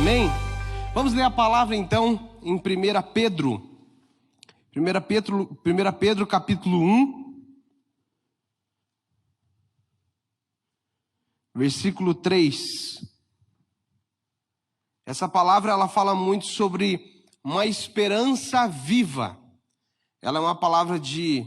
Amém? Vamos ler a palavra então em 1 Pedro. 1 Pedro capítulo 1, versículo 3. Essa palavra ela fala muito sobre uma esperança viva. Ela é uma palavra de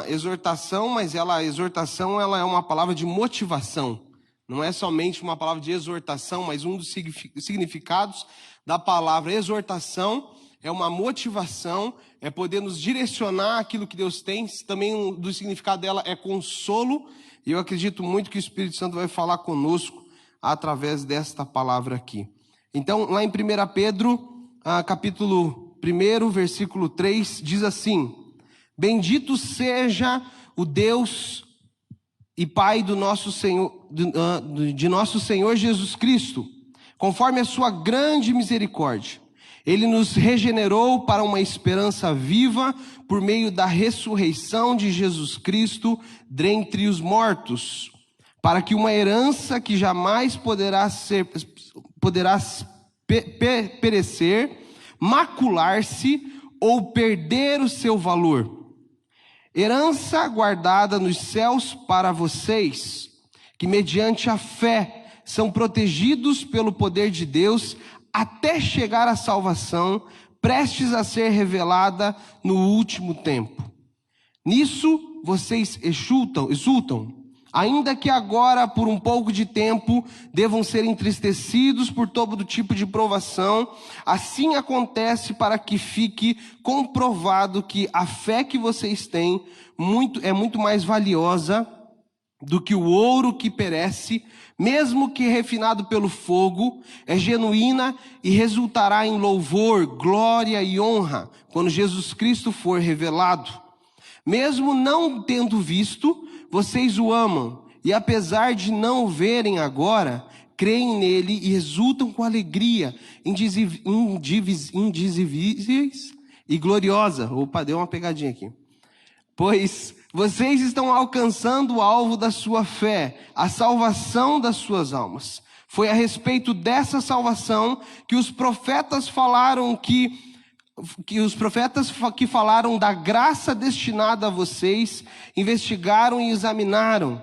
exortação, mas a exortação ela é uma palavra de motivação. Não é somente uma palavra de exortação, mas um dos significados da palavra exortação é uma motivação, é poder nos direcionar aquilo que Deus tem. Também um dos significados dela é consolo. E eu acredito muito que o Espírito Santo vai falar conosco através desta palavra aqui. Então, lá em 1 Pedro, capítulo 1, versículo 3, diz assim: Bendito seja o Deus e Pai do nosso Senhor, de nosso Senhor Jesus Cristo, conforme a sua grande misericórdia. Ele nos regenerou para uma esperança viva por meio da ressurreição de Jesus Cristo dentre os mortos, para que uma herança que jamais poderá perecer, macular-se ou perder o seu valor. Herança guardada nos céus para vocês, que mediante a fé são protegidos pelo poder de Deus até chegar à salvação, prestes a ser revelada no último tempo. Nisso vocês exultam, ainda que agora, por um pouco de tempo, devam ser entristecidos por todo tipo de provação. Assim acontece para que fique comprovado que a fé que vocês têm é muito mais valiosa do que o ouro que perece, mesmo que refinado pelo fogo, é genuína e resultará em louvor, glória e honra quando Jesus Cristo for revelado. Mesmo não tendo visto, vocês o amam, e apesar de não o verem agora, creem nele e exultam com alegria indivisíveis e gloriosa. Opa, deu uma pegadinha aqui. Pois vocês estão alcançando o alvo da sua fé, a salvação das suas almas. Foi a respeito dessa salvação que os profetas falaram que falaram da graça destinada a vocês, investigaram e examinaram,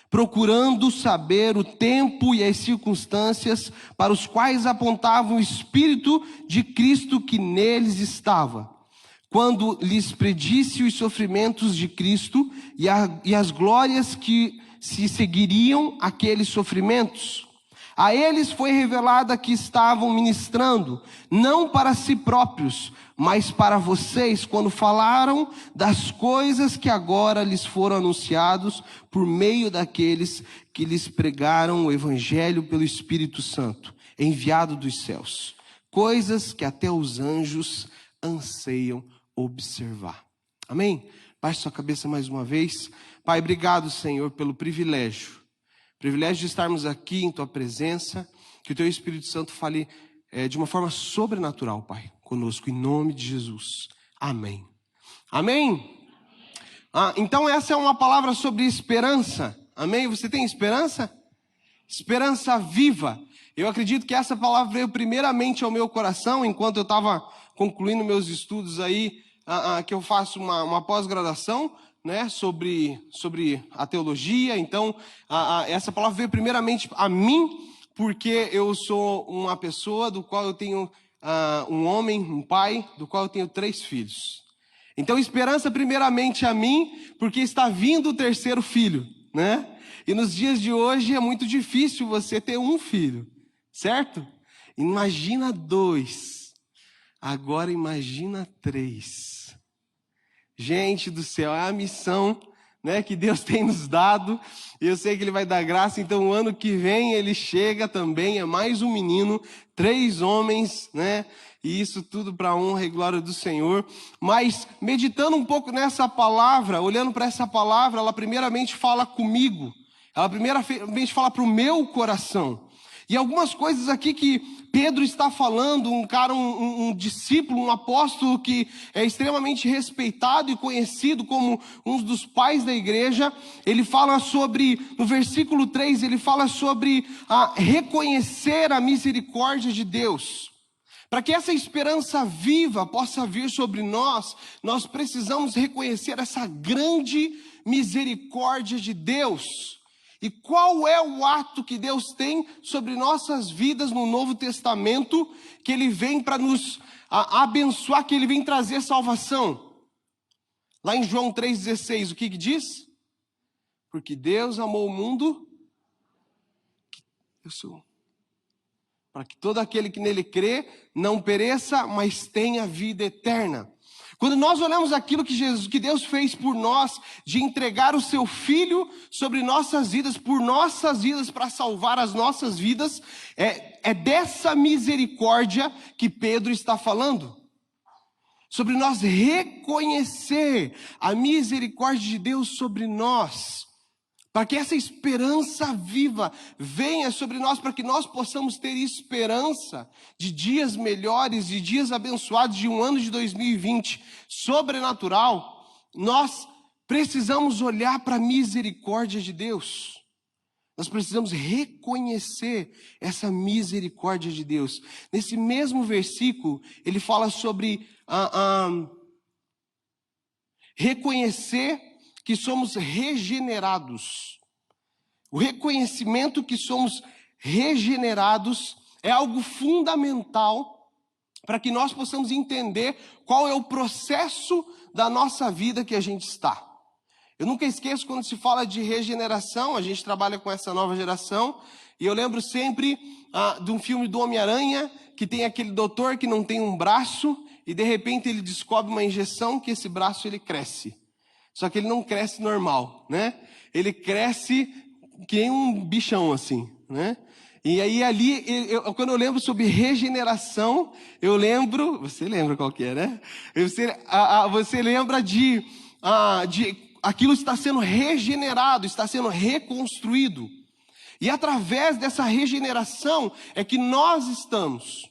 procurando saber o tempo e as circunstâncias para os quais apontava o Espírito de Cristo que neles estava, quando lhes predisse os sofrimentos de Cristo e as glórias que se seguiriam àqueles sofrimentos. A eles foi revelada que estavam ministrando, não para si próprios, mas para vocês, quando falaram das coisas que agora lhes foram anunciados por meio daqueles que lhes pregaram o Evangelho pelo Espírito Santo, enviado dos céus. Coisas que até os anjos anseiam observar. Amém? Baixe sua cabeça mais uma vez. Pai, obrigado, Senhor, pelo privilégio de estarmos aqui em Tua presença, que o Teu Espírito Santo fale de uma forma sobrenatural, Pai, conosco, em nome de Jesus. Amém. Amém? Então essa é uma palavra sobre esperança. Amém? Você tem esperança? Esperança viva. Eu acredito que essa palavra veio primeiramente ao meu coração, enquanto eu estava concluindo meus estudos aí, que eu faço uma pós-graduação, né, sobre a teologia. Então, essa palavra veio primeiramente a mim, porque eu sou uma pessoa do qual eu tenho um homem, um pai, do qual eu tenho 3 filhos. Então, esperança primeiramente a mim, porque está vindo o 3º filho, né? E nos dias de hoje é muito difícil você ter um filho, certo? Imagina 2, agora imagina 3. Gente do céu, é a missão, né, que Deus tem nos dado. Eu sei que Ele vai dar graça, então o ano que vem Ele chega também, é mais um menino, 3 homens, né? E isso tudo para a honra e glória do Senhor. Mas meditando um pouco nessa palavra, olhando para essa palavra, ela primeiramente fala comigo. Ela primeiramente fala para o meu coração. E algumas coisas aqui que Pedro está falando, um discípulo, um apóstolo que é extremamente respeitado e conhecido como um dos pais da igreja, ele fala sobre, no versículo 3, ele fala sobre reconhecer a misericórdia de Deus. Para que essa esperança viva possa vir sobre nós, nós precisamos reconhecer essa grande misericórdia de Deus. E qual é o ato que Deus tem sobre nossas vidas no Novo Testamento, que Ele vem para nos abençoar, que Ele vem trazer salvação? Lá em João 3,16, o que diz? Porque Deus amou o mundo, para que todo aquele que nele crê não pereça, mas tenha vida eterna. Quando nós olhamos aquilo que Deus fez por nós, de entregar o seu Filho sobre nossas vidas, por nossas vidas, para salvar as nossas vidas, é dessa misericórdia que Pedro está falando. Sobre nós reconhecer a misericórdia de Deus sobre nós, para que essa esperança viva venha sobre nós, para que nós possamos ter esperança de dias melhores, de dias abençoados, de um ano de 2020 sobrenatural. Nós precisamos olhar para a misericórdia de Deus. Nós precisamos reconhecer essa misericórdia de Deus. Nesse mesmo versículo, ele fala sobre reconhecer que somos regenerados. O reconhecimento que somos regenerados é algo fundamental para que nós possamos entender qual é o processo da nossa vida que a gente está. Eu nunca esqueço quando se fala de regeneração, a gente trabalha com essa nova geração, e eu lembro sempre de um filme do Homem-Aranha, que tem aquele doutor que não tem um braço, e de repente ele descobre uma injeção que esse braço ele cresce. Só que ele não cresce normal, né? Ele cresce que nem um bichão assim, né? E aí ali, quando eu lembro sobre regeneração, eu lembro, você lembra qual que é, né? Você lembra de aquilo está sendo regenerado, está sendo reconstruído. E através dessa regeneração é que nós estamos.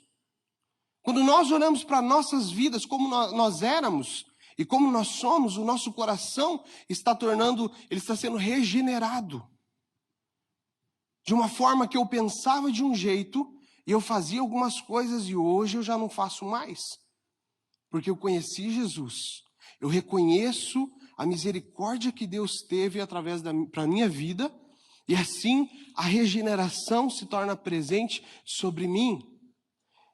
Quando nós olhamos para nossas vidas como nós éramos, e como nós somos, o nosso coração ele está sendo regenerado. De uma forma que eu pensava de um jeito, e eu fazia algumas coisas, e hoje eu já não faço mais. Porque eu conheci Jesus. Eu reconheço a misericórdia que Deus teve através para a minha vida, e assim a regeneração se torna presente sobre mim.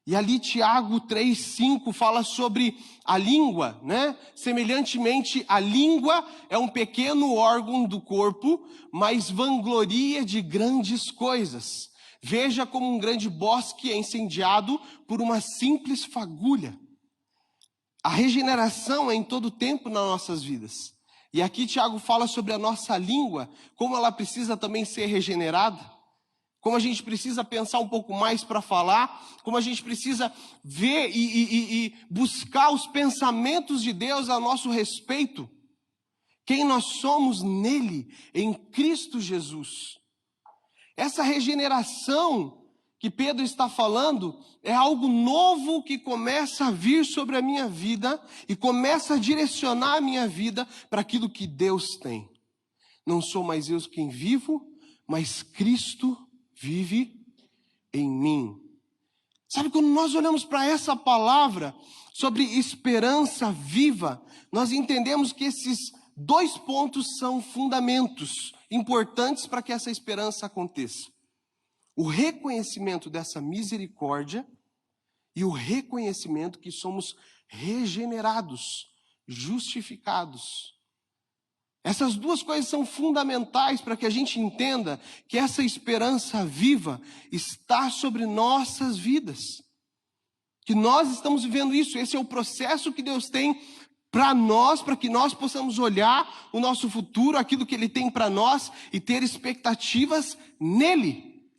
E ali Tiago 3,5 fala sobre a língua, né? Semelhantemente, a língua é um pequeno órgão do corpo, mas vangloria de grandes coisas. Veja como um grande bosque é incendiado por uma simples fagulha. A regeneração é em todo tempo nas nossas vidas. E aqui Tiago fala sobre a nossa língua, como ela precisa também ser regenerada. Como a gente precisa pensar um pouco mais para falar, como a gente precisa ver e buscar os pensamentos de Deus a nosso respeito. Quem nós somos nele, em Cristo Jesus. Essa regeneração que Pedro está falando é algo novo que começa a vir sobre a minha vida e começa a direcionar a minha vida para aquilo que Deus tem. Não sou mais eu quem vivo, mas Cristo vive em mim. Sabe, quando nós olhamos para essa palavra sobre esperança viva, nós entendemos que esses dois pontos são fundamentos importantes para que essa esperança aconteça. O reconhecimento dessa misericórdia e o reconhecimento que somos regenerados, justificados. Essas duas coisas são fundamentais para que a gente entenda que essa esperança viva está sobre nossas vidas. Que nós estamos vivendo isso, esse é o processo que Deus tem para nós, para que nós possamos olhar o nosso futuro, aquilo que Ele tem para nós e ter expectativas nele.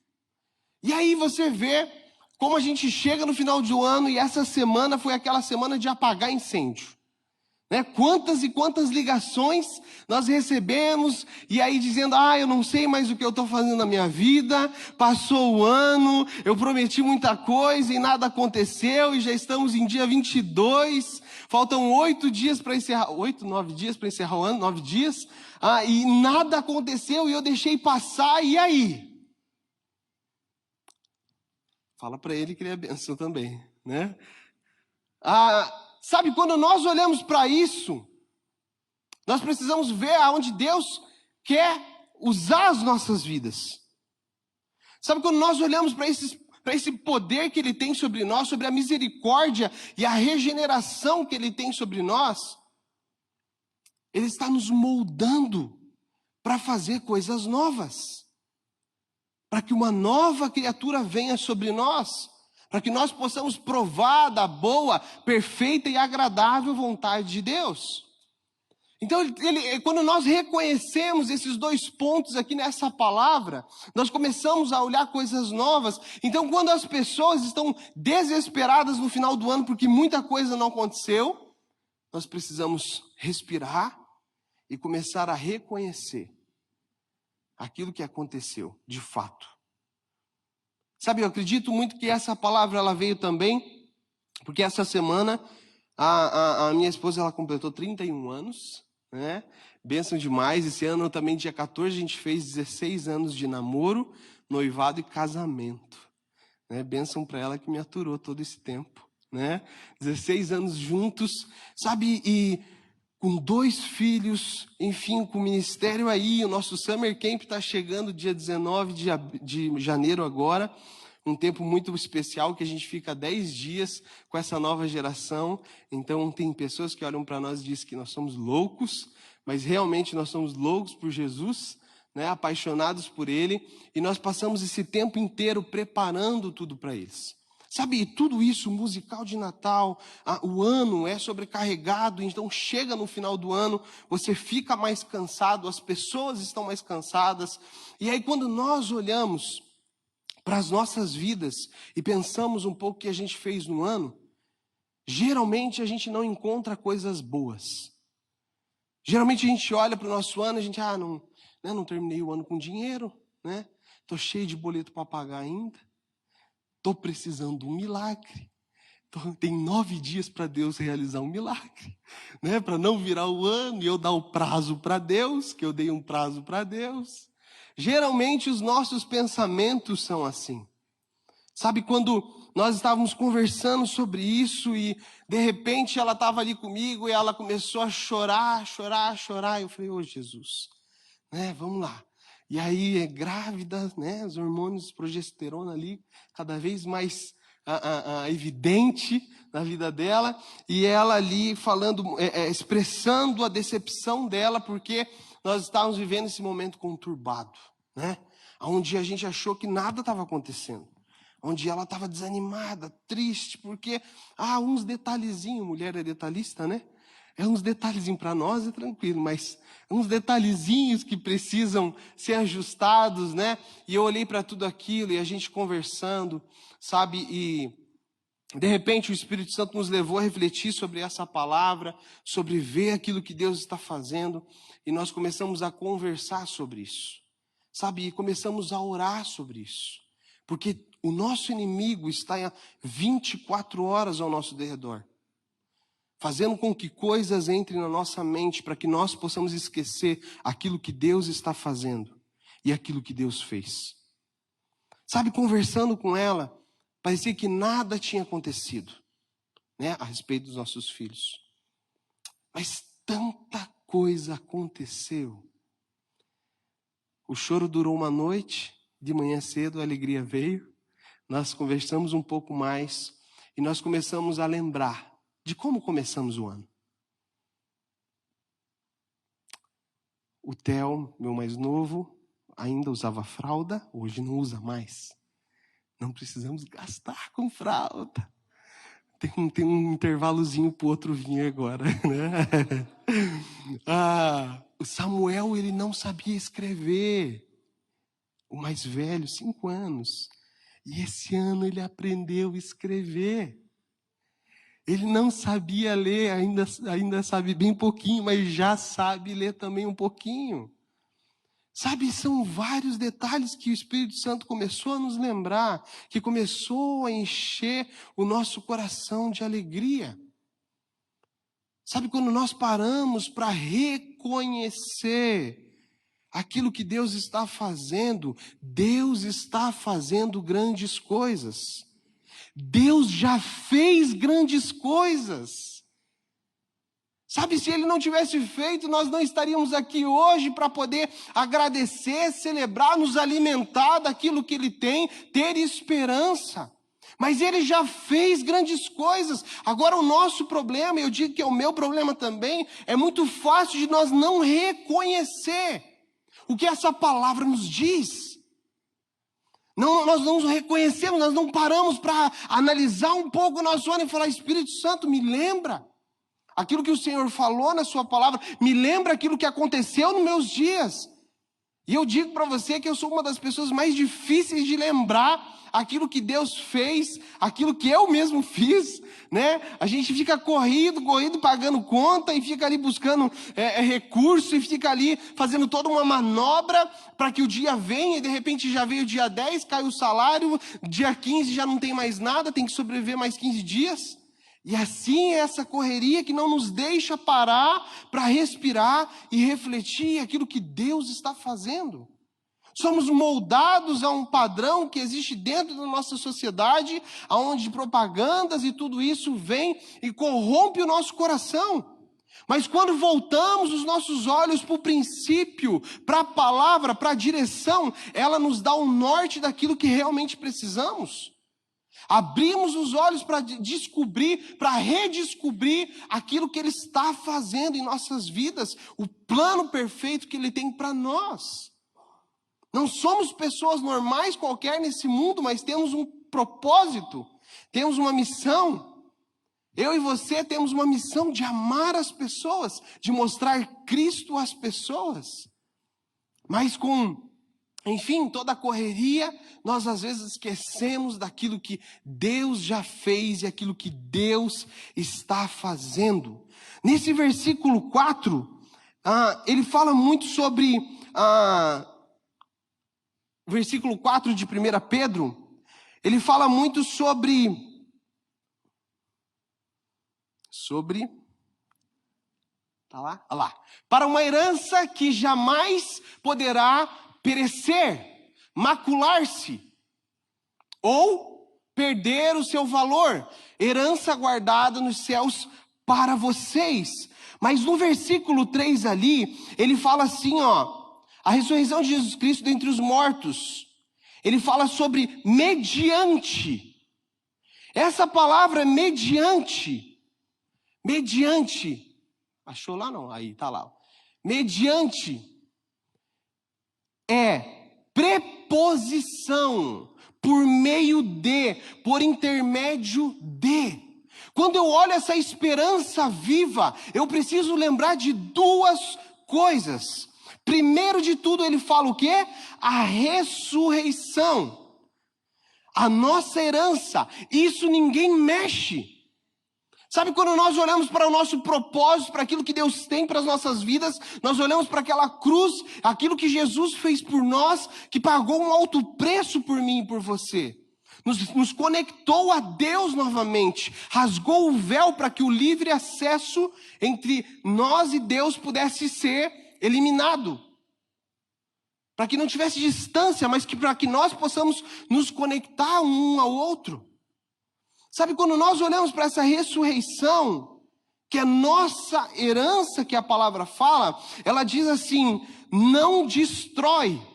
E aí você vê como a gente chega no final do ano e essa semana foi aquela semana de apagar incêndio. Né? Quantas e quantas ligações nós recebemos, e aí dizendo, eu não sei mais o que eu estou fazendo na minha vida, passou o ano, eu prometi muita coisa e nada aconteceu, e já estamos em dia 22, faltam 8 dias para encerrar, 8, 9 dias para encerrar o ano, 9 dias, e nada aconteceu e eu deixei passar, e aí? Fala para ele que ele é bênção também, né? Sabe, quando nós olhamos para isso, nós precisamos ver aonde Deus quer usar as nossas vidas. Sabe, quando nós olhamos para esse poder que Ele tem sobre nós, sobre a misericórdia e a regeneração que Ele tem sobre nós, Ele está nos moldando para fazer coisas novas. Para que uma nova criatura venha sobre nós. Para que nós possamos provar da boa, perfeita e agradável vontade de Deus. Então, quando nós reconhecemos esses 2 pontos aqui nessa palavra, nós começamos a olhar coisas novas. Então, quando as pessoas estão desesperadas no final do ano porque muita coisa não aconteceu, nós precisamos respirar e começar a reconhecer aquilo que aconteceu de fato. Sabe, eu acredito muito que essa palavra ela veio também, porque essa semana a minha esposa ela completou 31 anos, né? Bênção demais. Esse ano também, dia 14, a gente fez 16 anos de namoro, noivado e casamento. Né? Bênção para ela que me aturou todo esse tempo. Né? 16 anos juntos, sabe, e com 2 filhos, enfim, com o ministério aí, o nosso Summer Camp está chegando dia 19 de janeiro agora, um tempo muito especial que a gente fica 10 dias com essa nova geração. Então tem pessoas que olham para nós e dizem que nós somos loucos, mas realmente nós somos loucos por Jesus, né? Apaixonados por Ele, e nós passamos esse tempo inteiro preparando tudo para eles. Sabe, tudo isso, musical de Natal, o ano é sobrecarregado, então chega no final do ano, você fica mais cansado, as pessoas estão mais cansadas. E aí quando nós olhamos para as nossas vidas e pensamos um pouco o que a gente fez no ano, geralmente a gente não encontra coisas boas. Geralmente a gente olha para o nosso ano e a gente, não terminei o ano com dinheiro, né? Estou cheio de boleto para pagar ainda. Estou precisando de um milagre. Tem 9 dias para Deus realizar um milagre, né? Para não virar o ano e eu dar o prazo para Deus, que eu dei um prazo para Deus. Geralmente os nossos pensamentos são assim. Sabe, quando nós estávamos conversando sobre isso e de repente ela estava ali comigo e ela começou a chorar. Eu falei, Jesus, né? Vamos lá. E aí, grávida, né? Os hormônios, progesterona ali, cada vez mais evidente na vida dela. E ela ali falando, expressando a decepção dela, porque nós estávamos vivendo esse momento conturbado, né? Onde a gente achou que nada estava acontecendo. Onde ela estava desanimada, triste, porque, uns detalhezinhos, mulher é detalhista, né? Uns detalhezinhos para nós é tranquilo, mas uns detalhezinhos que precisam ser ajustados, né? E eu olhei para tudo aquilo e a gente conversando, sabe? E de repente o Espírito Santo nos levou a refletir sobre essa palavra, sobre ver aquilo que Deus está fazendo, e nós começamos a conversar sobre isso, sabe? E começamos a orar sobre isso, porque o nosso inimigo está 24 horas ao nosso derredor, fazendo com que coisas entrem na nossa mente para que nós possamos esquecer aquilo que Deus está fazendo e aquilo que Deus fez. Sabe, conversando com ela, parecia que nada tinha acontecido, né, a respeito dos nossos filhos. Mas tanta coisa aconteceu. O choro durou uma noite, de manhã cedo a alegria veio. Nós conversamos um pouco mais e nós começamos a lembrar de como começamos o ano. O Theo, meu mais novo, ainda usava fralda, hoje não usa mais. Não precisamos gastar com fralda. Tem um intervalozinho para o outro vir agora, né? O Samuel, ele não sabia escrever. O mais velho, 5 anos. E esse ano ele aprendeu a escrever. Ele não sabia ler, ainda sabe bem pouquinho, mas já sabe ler também um pouquinho. Sabe, são vários detalhes que o Espírito Santo começou a nos lembrar, que começou a encher o nosso coração de alegria. Sabe, quando nós paramos para reconhecer aquilo que Deus está fazendo grandes coisas. Deus já fez grandes coisas. Sabe, se Ele não tivesse feito, nós não estaríamos aqui hoje para poder agradecer, celebrar, nos alimentar daquilo que Ele tem, ter esperança. Mas Ele já fez grandes coisas. Agora o nosso problema, eu digo que é o meu problema também, é muito fácil de nós não reconhecer o que essa palavra nos diz. Não, nós não reconhecemos, nós não paramos para analisar um pouco o nosso ano e falar: Espírito Santo, me lembra aquilo que o Senhor falou na sua palavra, me lembra aquilo que aconteceu nos meus dias. E eu digo para você que eu sou uma das pessoas mais difíceis de lembrar aquilo que Deus fez, aquilo que eu mesmo fiz, né? A gente fica corrido, pagando conta, e fica ali buscando recurso, e fica ali fazendo toda uma manobra para que o dia venha, e de repente já veio o dia 10, cai o salário, dia 15 já não tem mais nada, tem que sobreviver mais 15 dias. E assim é essa correria que não nos deixa parar para respirar e refletir aquilo que Deus está fazendo. Somos moldados a um padrão que existe dentro da nossa sociedade, onde propagandas e tudo isso vem e corrompe o nosso coração. Mas quando voltamos os nossos olhos para o princípio, para a palavra, para a direção, ela nos dá o norte daquilo que realmente precisamos. Abrimos os olhos para descobrir, para redescobrir aquilo que Ele está fazendo em nossas vidas, o plano perfeito que Ele tem para nós. Não somos pessoas normais qualquer nesse mundo, mas temos um propósito, temos uma missão. Eu e você temos uma missão de amar as pessoas, de mostrar Cristo às pessoas. Mas enfim, toda a correria, nós às vezes esquecemos daquilo que Deus já fez e aquilo que Deus está fazendo. Nesse versículo 4, ele fala muito sobre... versículo 4 de 1 Pedro, ele fala muito sobre... Tá lá? Olha lá. Para uma herança que jamais poderá perecer, macular-se, ou perder o seu valor. Herança guardada nos céus para vocês. Mas no versículo 3 ali, ele fala assim, a ressurreição de Jesus Cristo dentre os mortos. Ele fala sobre mediante. Essa palavra mediante. Mediante. Achou lá não? Aí, tá lá. Mediante é preposição, por meio de, por intermédio de. Quando eu olho essa esperança viva, eu preciso lembrar de duas coisas. Primeiro de tudo, ele fala o quê? A ressurreição. A nossa herança, isso ninguém mexe. Sabe, quando nós olhamos para o nosso propósito, para aquilo que Deus tem para as nossas vidas, nós olhamos para aquela cruz, aquilo que Jesus fez por nós, que pagou um alto preço por mim e por você. Nos conectou a Deus novamente, rasgou o véu para que o livre acesso entre nós e Deus pudesse ser eliminado. Para que não tivesse distância, mas para que nós possamos nos conectar um ao outro. Sabe, quando nós olhamos para essa ressurreição, que é nossa herança, que a palavra fala, ela diz assim, não destrói.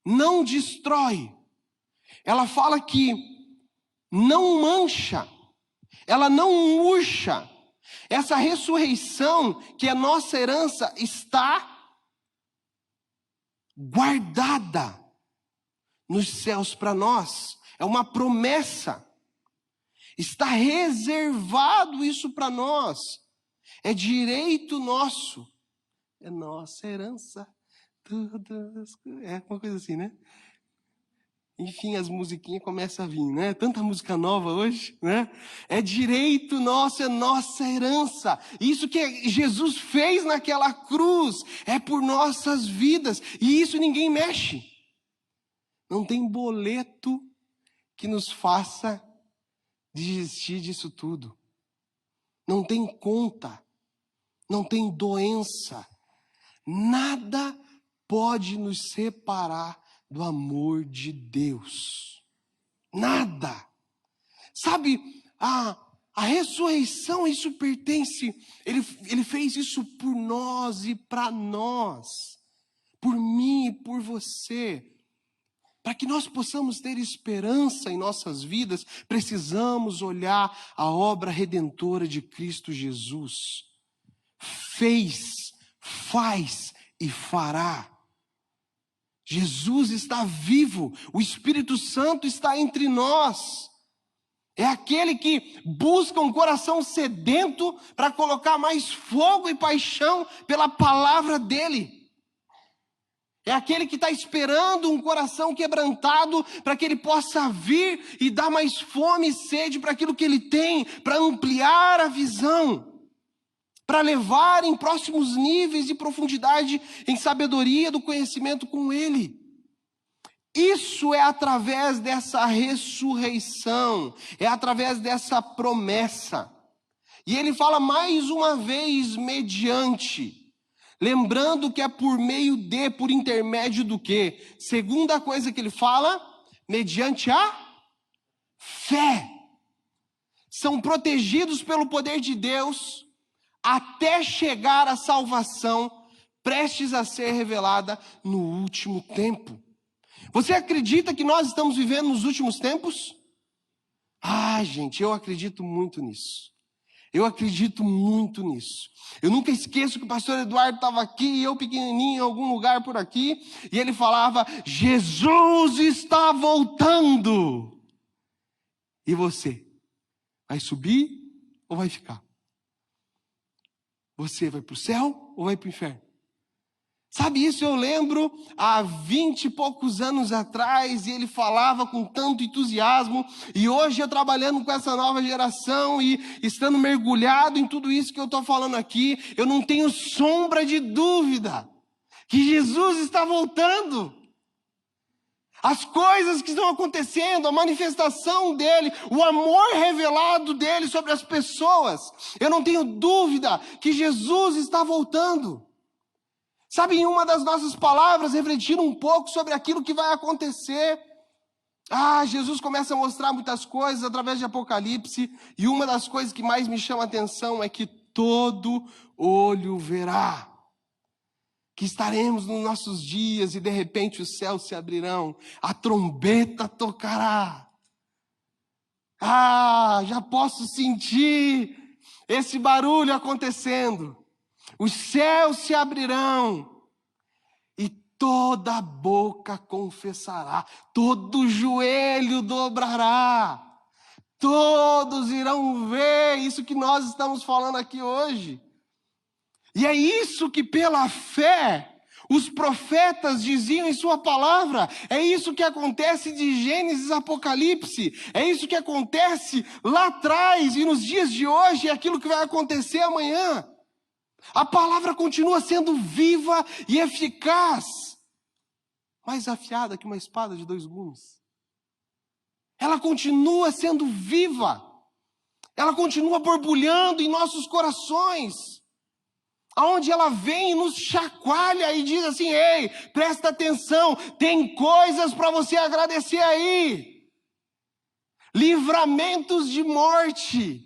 Não destrói. Ela fala que não mancha. Ela não murcha. Essa ressurreição, que é nossa herança, está guardada nos céus para nós. É uma promessa. Está reservado isso para nós. É direito nosso. É nossa herança. É uma coisa assim, né? Enfim, as musiquinhas começam a vir, né? Tanta música nova hoje, né? É direito nosso, é nossa herança. Isso que Jesus fez naquela cruz é por nossas vidas. E isso ninguém mexe. Não tem boleto que nos faça desistir disso tudo. Não tem conta. Não tem doença. Nada pode nos separar do amor de Deus. Nada. Sabe, a ressurreição, isso pertence, ele fez isso por nós e para nós, por mim e por você. Para que nós possamos ter esperança em nossas vidas, precisamos olhar a obra redentora de Cristo Jesus. Fez, faz e fará. Jesus está vivo, o Espírito Santo está entre nós. É aquele que busca um coração sedento para colocar mais fogo e paixão pela palavra dele. É aquele que está esperando um coração quebrantado para que ele possa vir e dar mais fome e sede para aquilo que ele tem, para ampliar a visão, para levar em próximos níveis de profundidade, em sabedoria do conhecimento com ele. Isso é através dessa ressurreição, é através dessa promessa. E ele fala mais uma vez, mediante, lembrando que é por meio de, por intermédio do quê? Segunda coisa que ele fala, mediante a fé. São protegidos pelo poder de Deus, até chegar à salvação, prestes a ser revelada no último tempo. Você acredita que nós estamos vivendo nos últimos tempos? Gente, eu acredito muito nisso. Eu acredito muito nisso. Eu nunca esqueço que o pastor Eduardo estava aqui, e eu pequenininho em algum lugar por aqui, e ele falava, Jesus está voltando. E você? Vai subir ou vai ficar? Você vai para o céu ou vai para o inferno? Sabe, isso eu lembro há 20 e poucos anos atrás, e ele falava com tanto entusiasmo, e hoje eu trabalhando com essa nova geração e estando mergulhado em tudo isso que eu estou falando aqui, eu não tenho sombra de dúvida que Jesus está voltando. As coisas que estão acontecendo, a manifestação dele, o amor revelado dele sobre as pessoas, eu não tenho dúvida que Jesus está voltando. Sabe, em uma das nossas palavras, refletindo um pouco sobre aquilo que vai acontecer. Jesus começa a mostrar muitas coisas através de Apocalipse, e uma das coisas que mais me chama a atenção é que todo olho verá. Que estaremos nos nossos dias e de repente os céus se abrirão, a trombeta tocará. Já posso sentir esse barulho acontecendo. Os céus se abrirão e toda boca confessará, todo joelho dobrará, todos irão ver isso que nós estamos falando aqui hoje. E é isso que pela fé os profetas diziam em sua palavra. É isso que acontece de Gênesis a Apocalipse. É isso que acontece lá atrás e nos dias de hoje, é aquilo que vai acontecer amanhã. A palavra continua sendo viva e eficaz, mais afiada que uma espada de 2 gumes. Ela continua sendo viva. Ela continua borbulhando em nossos corações. Aonde ela vem e nos chacoalha e diz assim, ei, presta atenção, tem coisas para você agradecer aí. Livramentos de morte.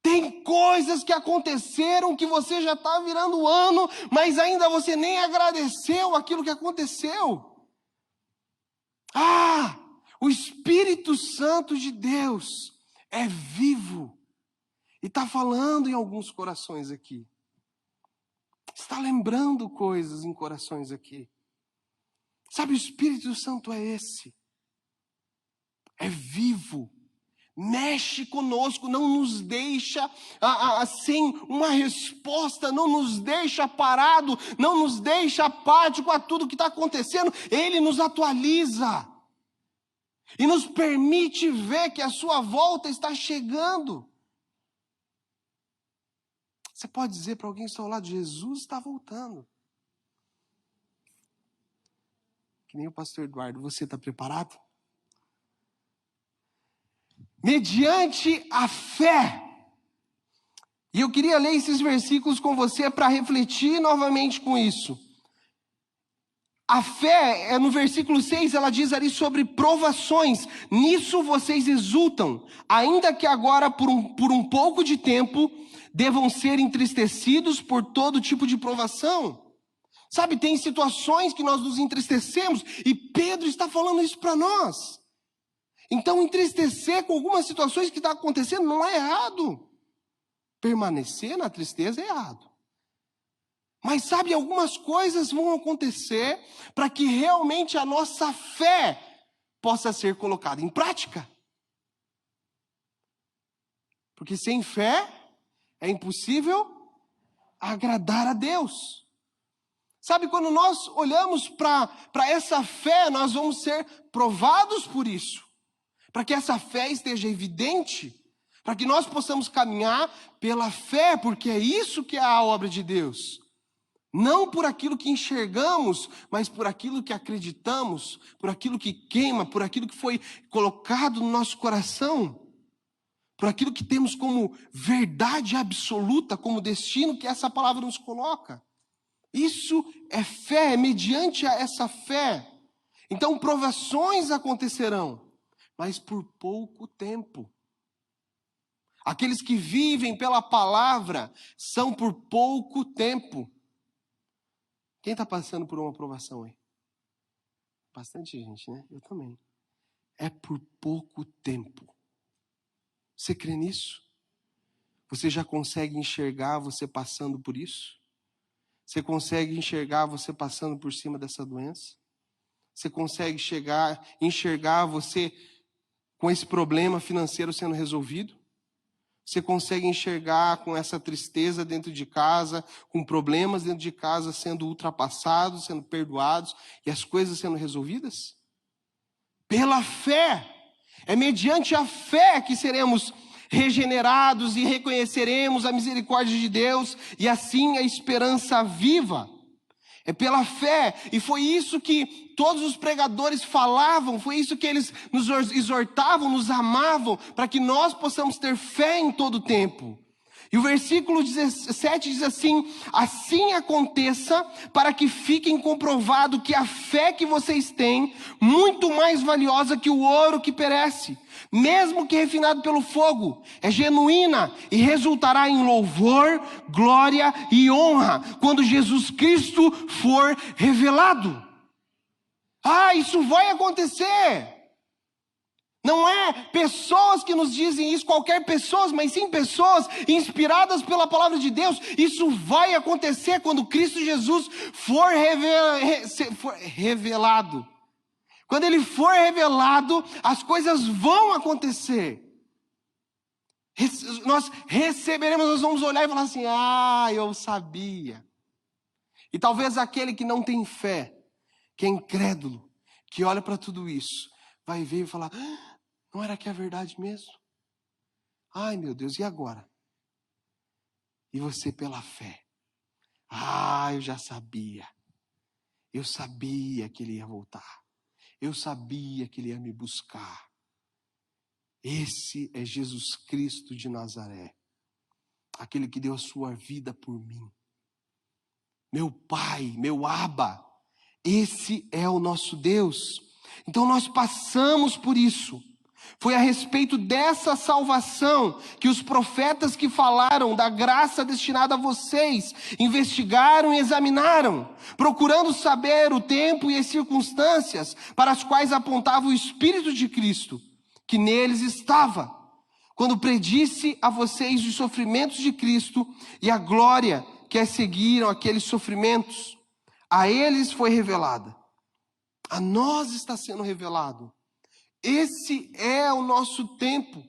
Tem coisas que aconteceram que você já está virando o ano, mas ainda você nem agradeceu aquilo que aconteceu. O Espírito Santo de Deus é vivo e está falando em alguns corações aqui. Está lembrando coisas em corações aqui. Sabe, o Espírito Santo é esse. É vivo. mexe conosco, não nos deixa sem uma resposta, não nos deixa parado, não nos deixa apático a tudo que está acontecendo. Ele nos atualiza e nos permite ver que a sua volta está chegando. Você pode dizer para alguém que está ao lado: Jesus está voltando. Que nem o pastor Eduardo, você está preparado? Mediante a fé. E eu queria ler esses versículos com você para refletir novamente com isso. A fé, no versículo 6, ela diz ali sobre provações. Nisso vocês exultam, ainda que agora por um pouco de tempo devam ser entristecidos por todo tipo de provação. Sabe, tem situações que nós nos entristecemos e Pedro está falando isso para nós. Então, entristecer com algumas situações que estão acontecendo não é errado. Permanecer na tristeza é errado. Mas sabe, algumas coisas vão acontecer para que realmente a nossa fé possa ser colocada em prática. Porque sem fé é impossível agradar a Deus. Sabe, quando nós olhamos para essa fé, nós vamos ser provados por isso. Para que essa fé esteja evidente, para que nós possamos caminhar pela fé, porque é isso que é a obra de Deus. Não por aquilo que enxergamos, mas por aquilo que acreditamos, por aquilo que queima, por aquilo que foi colocado no nosso coração, por aquilo que temos como verdade absoluta, como destino que essa palavra nos coloca. Isso é fé, é mediante a essa fé. Então provações acontecerão, mas por pouco tempo. Aqueles que vivem pela palavra são por pouco tempo. Quem está passando por uma provação aí? Bastante gente, né? Eu também. É por pouco tempo. Você crê nisso? Você já consegue enxergar você passando por isso? Você consegue enxergar você passando por cima dessa doença? Você consegue enxergar você com esse problema financeiro sendo resolvido? Você consegue enxergar com essa tristeza dentro de casa, com problemas dentro de casa sendo ultrapassados, sendo perdoados e as coisas sendo resolvidas? Pela fé. É mediante a fé que seremos regenerados e reconheceremos a misericórdia de Deus e assim a esperança viva. É pela fé, e foi isso que todos os pregadores falavam, foi isso que eles nos exortavam, nos amavam, para que nós possamos ter fé em todo o tempo. E o versículo 17 diz assim: assim aconteça para que fiquem comprovado que a fé que vocês têm, muito mais valiosa que o ouro que perece, mesmo que refinado pelo fogo, é genuína e resultará em louvor, glória e honra, quando Jesus Cristo for revelado. Isso vai acontecer. Não é pessoas que nos dizem isso, qualquer pessoa, mas sim pessoas inspiradas pela palavra de Deus. Isso vai acontecer quando Cristo Jesus for revelado. Quando Ele for revelado, as coisas vão acontecer. Nós receberemos, nós vamos olhar e falar assim: eu sabia. E talvez aquele que não tem fé, que é incrédulo, que olha para tudo isso, vai ver e falar: não era que é verdade mesmo? Ai, meu Deus, e agora? E você pela fé: eu já sabia. Eu sabia que Ele ia voltar. Eu sabia que Ele ia me buscar. Esse é Jesus Cristo de Nazaré. Aquele que deu a sua vida por mim. Meu Pai, meu Abba. Esse é o nosso Deus. Então nós passamos por isso. Foi a respeito dessa salvação que os profetas que falaram da graça destinada a vocês investigaram e examinaram, procurando saber o tempo e as circunstâncias para as quais apontava o Espírito de Cristo, que neles estava, quando predisse a vocês os sofrimentos de Cristo e a glória que a seguiram aqueles sofrimentos. A eles foi revelada. A nós está sendo revelado. Esse é o nosso tempo.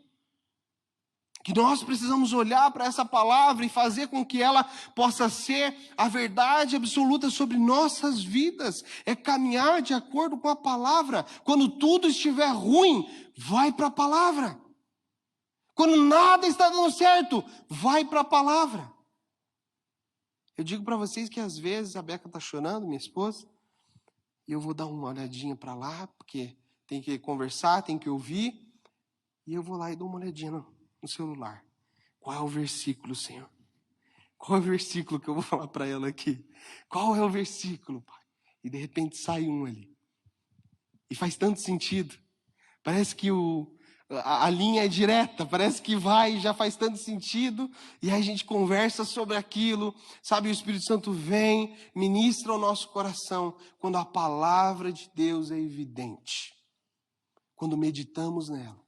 Que nós precisamos olhar para essa palavra e fazer com que ela possa ser a verdade absoluta sobre nossas vidas. É caminhar de acordo com a palavra. Quando tudo estiver ruim, vai para a palavra. Quando nada está dando certo, vai para a palavra. Eu digo para vocês que às vezes a Beca está chorando, minha esposa, e eu vou dar uma olhadinha para lá, porque tem que conversar, tem que ouvir, e eu vou lá e dou uma olhadinha no celular. Qual é o versículo, Senhor? Qual é o versículo que eu vou falar para ela aqui? Qual é o versículo, Pai? E de repente sai um ali. E faz tanto sentido. Parece que a linha é direta, parece que vai, já faz tanto sentido. E aí a gente conversa sobre aquilo, sabe? O Espírito Santo vem, ministra o nosso coração. Quando a palavra de Deus é evidente. Quando meditamos nela,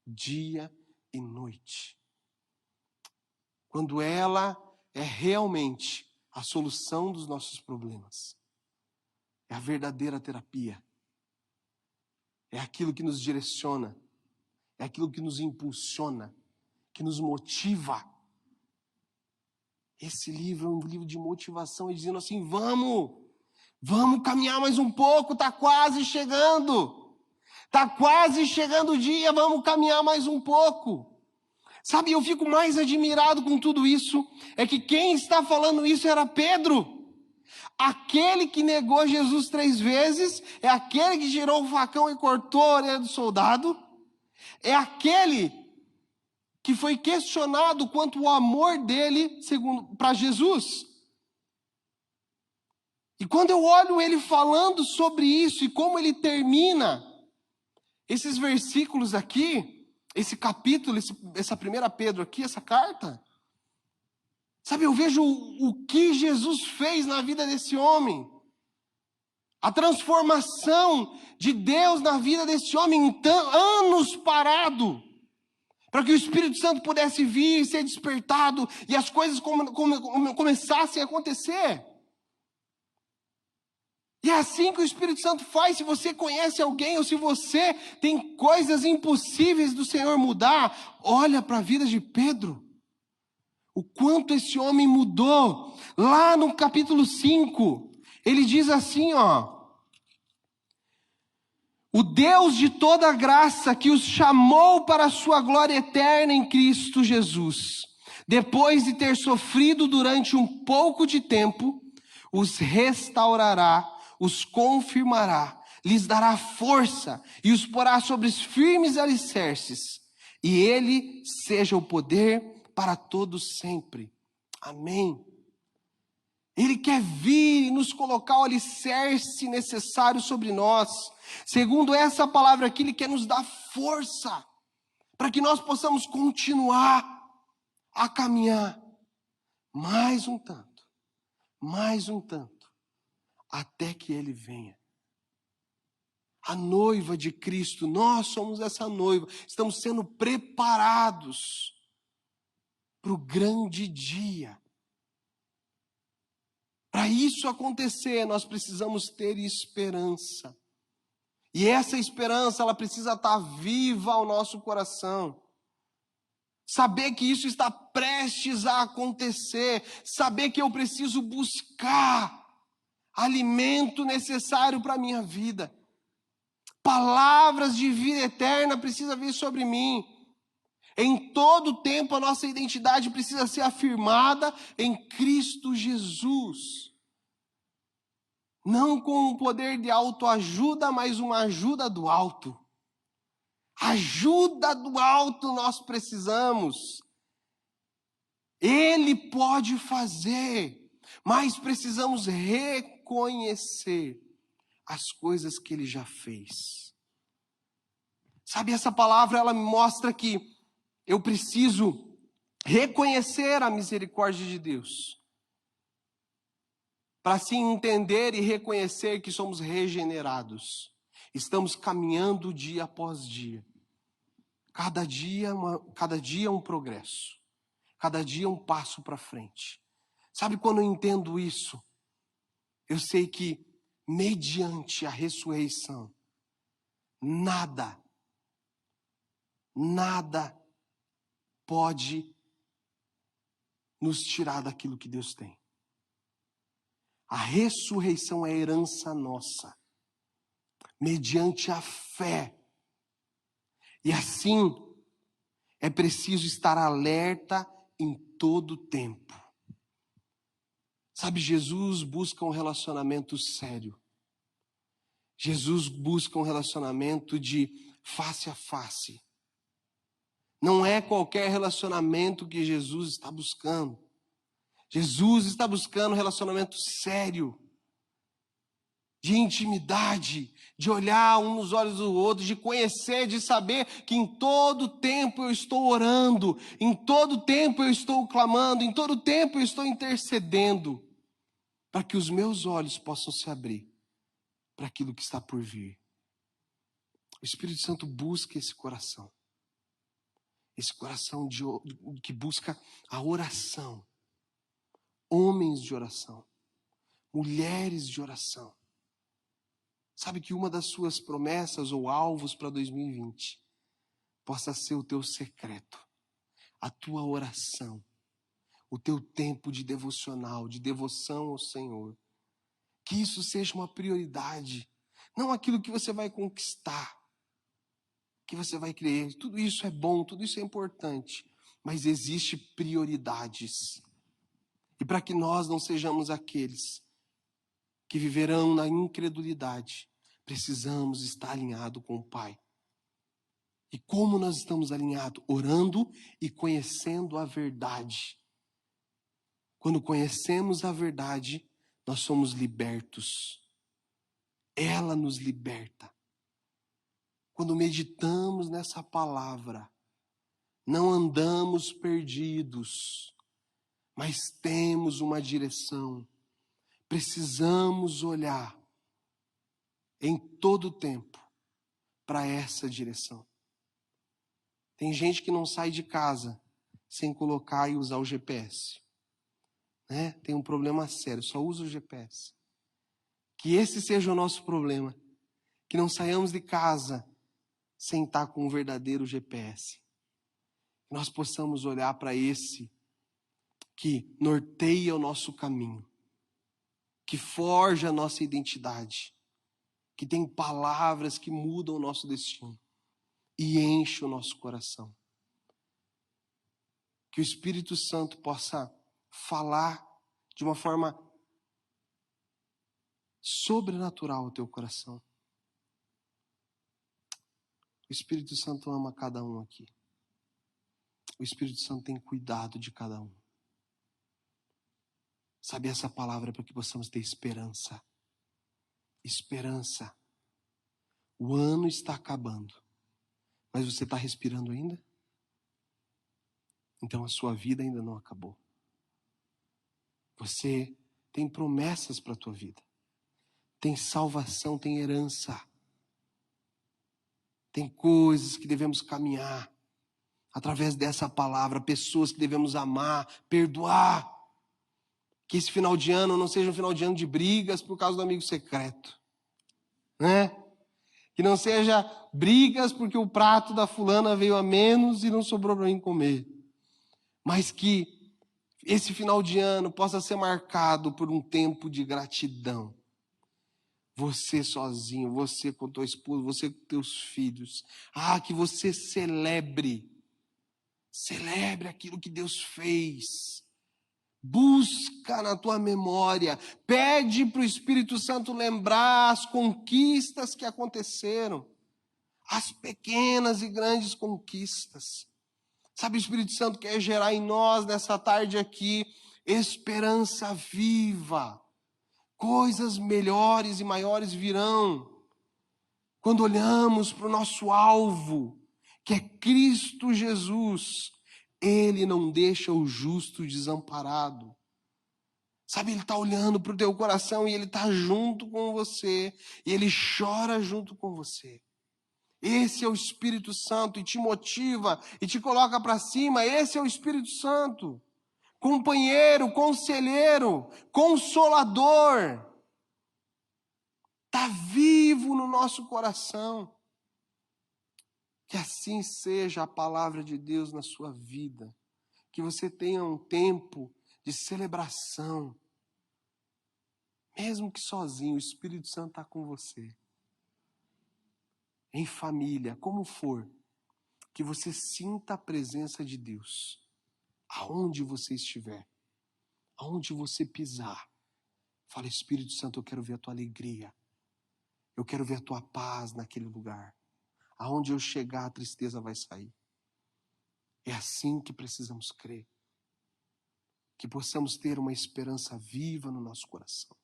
dia e noite. Quando ela é realmente a solução dos nossos problemas. É a verdadeira terapia. É aquilo que nos direciona. É aquilo que nos impulsiona, que nos motiva. Esse livro é um livro de motivação, e dizendo assim, vamos caminhar mais um pouco, está quase chegando. Está quase chegando o dia, vamos caminhar mais um pouco. Sabe, eu fico mais admirado com tudo isso, é que quem está falando isso era Pedro. Aquele que negou Jesus 3 vezes, é aquele que girou o facão e cortou a orelha do soldado, é aquele que foi questionado quanto ao amor dele para Jesus. E quando eu olho ele falando sobre isso e como ele termina esses versículos aqui, esse capítulo, essa 1 Pedro aqui, essa carta, sabe, eu vejo o que Jesus fez na vida desse homem. A transformação de Deus na vida desse homem em anos parado. Para que o Espírito Santo pudesse vir, ser despertado e as coisas começassem a acontecer. E é assim que o Espírito Santo faz. Se você conhece alguém ou se você tem coisas impossíveis do Senhor mudar, olha para a vida de Pedro. O quanto esse homem mudou. Lá no capítulo 5, ele diz assim, o Deus de toda graça que os chamou para a sua glória eterna em Cristo Jesus, depois de ter sofrido durante um pouco de tempo, os restaurará, os confirmará, lhes dará força e os porá sobre os firmes alicerces. E ele seja o poder para todos sempre. Amém. Ele quer vir e nos colocar o alicerce necessário sobre nós. Segundo essa palavra aqui, ele quer nos dar força para que nós possamos continuar a caminhar mais um tanto, até que ele venha. A noiva de Cristo, nós somos essa noiva, estamos sendo preparados para o grande dia. Para isso acontecer, nós precisamos ter esperança. E essa esperança, ela precisa estar viva ao nosso coração. Saber que isso está prestes a acontecer. Saber que eu preciso buscar alimento necessário para a minha vida. Palavras de vida eterna precisam vir sobre mim. Em todo tempo a nossa identidade precisa ser afirmada em Cristo Jesus. Não com um poder de autoajuda, mas uma ajuda do alto. Ajuda do alto nós precisamos. Ele pode fazer, mas precisamos reconhecer as coisas que ele já fez. Sabe, essa palavra ela me mostra que eu preciso reconhecer a misericórdia de Deus. Para assim entender e reconhecer que somos regenerados. Estamos caminhando dia após dia. Cada dia um progresso. Cada dia um passo para frente. Sabe quando eu entendo isso? Eu sei que mediante a ressurreição, nada pode nos tirar daquilo que Deus tem. A ressurreição é herança nossa, mediante a fé. E assim, é preciso estar alerta em todo tempo. Sabe, Jesus busca um relacionamento sério. Jesus busca um relacionamento de face a face. Não é qualquer relacionamento que Jesus está buscando. Jesus está buscando um relacionamento sério, de intimidade, de olhar um nos olhos do outro, de conhecer, de saber que em todo tempo eu estou orando, em todo tempo eu estou clamando, em todo tempo eu estou intercedendo, para que os meus olhos possam se abrir para aquilo que está por vir. O Espírito Santo busca esse coração que busca a oração, homens de oração, mulheres de oração. Sabe que uma das suas promessas ou alvos para 2020 possa ser o teu secreto, a tua oração, o teu tempo de devocional, de devoção ao Senhor. Que isso seja uma prioridade, não aquilo que você vai conquistar, que você vai crer. Tudo isso é bom, tudo isso é importante, mas existe prioridades. E para que nós não sejamos aqueles que viverão na incredulidade, precisamos estar alinhados com o Pai. E como nós estamos alinhados? Orando e conhecendo a verdade. Quando conhecemos a verdade, nós somos libertos. Ela nos liberta. Quando meditamos nessa palavra, não andamos perdidos, mas temos uma direção. Precisamos olhar em todo o tempo para essa direção. Tem gente que não sai de casa sem colocar e usar o GPS. Né? Tem um problema sério, só usa o GPS. Que esse seja o nosso problema. Que não saiamos de casa sem estar com um verdadeiro GPS. Que nós possamos olhar para esse que norteia o nosso caminho, que forja a nossa identidade, que tem palavras que mudam o nosso destino e enche o nosso coração. Que o Espírito Santo possa falar de uma forma sobrenatural ao teu coração. O Espírito Santo ama cada um aqui. O Espírito Santo tem cuidado de cada um. Sabe, essa palavra é para que possamos ter esperança. Esperança. O ano está acabando. Mas você está respirando ainda? Então a sua vida ainda não acabou. Você tem promessas para a tua vida. Tem salvação, tem herança. Tem coisas que devemos caminhar através dessa palavra, pessoas que devemos amar, perdoar. Que esse final de ano não seja um final de ano de brigas por causa do amigo secreto. Né? Que não seja brigas porque o prato da fulana veio a menos e não sobrou para mim comer. Mas que esse final de ano possa ser marcado por um tempo de gratidão. Você sozinho, você com tua esposa, você com teus filhos. Que você celebre aquilo que Deus fez. Busca na tua memória, pede para o Espírito Santo lembrar as conquistas que aconteceram, as pequenas e grandes conquistas. Sabe, o Espírito Santo quer gerar em nós, nessa tarde aqui, esperança viva. Coisas melhores e maiores virão quando olhamos para o nosso alvo, que é Cristo Jesus. Ele não deixa o justo desamparado. Sabe, Ele está olhando para o teu coração e Ele está junto com você. E Ele chora junto com você. Esse é o Espírito Santo e te motiva e te coloca para cima. Esse é o Espírito Santo. Companheiro, conselheiro, consolador. Está vivo no nosso coração. Que assim seja a palavra de Deus na sua vida. Que você tenha um tempo de celebração. Mesmo que sozinho, o Espírito Santo está com você. Em família, como for. Que você sinta a presença de Deus. Aonde você estiver. Aonde você pisar. Fala, Espírito Santo, eu quero ver a tua alegria. Eu quero ver a tua paz naquele lugar. Aonde eu chegar, a tristeza vai sair. É assim que precisamos crer. Que possamos ter uma esperança viva no nosso coração.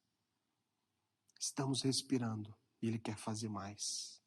Estamos respirando e Ele quer fazer mais.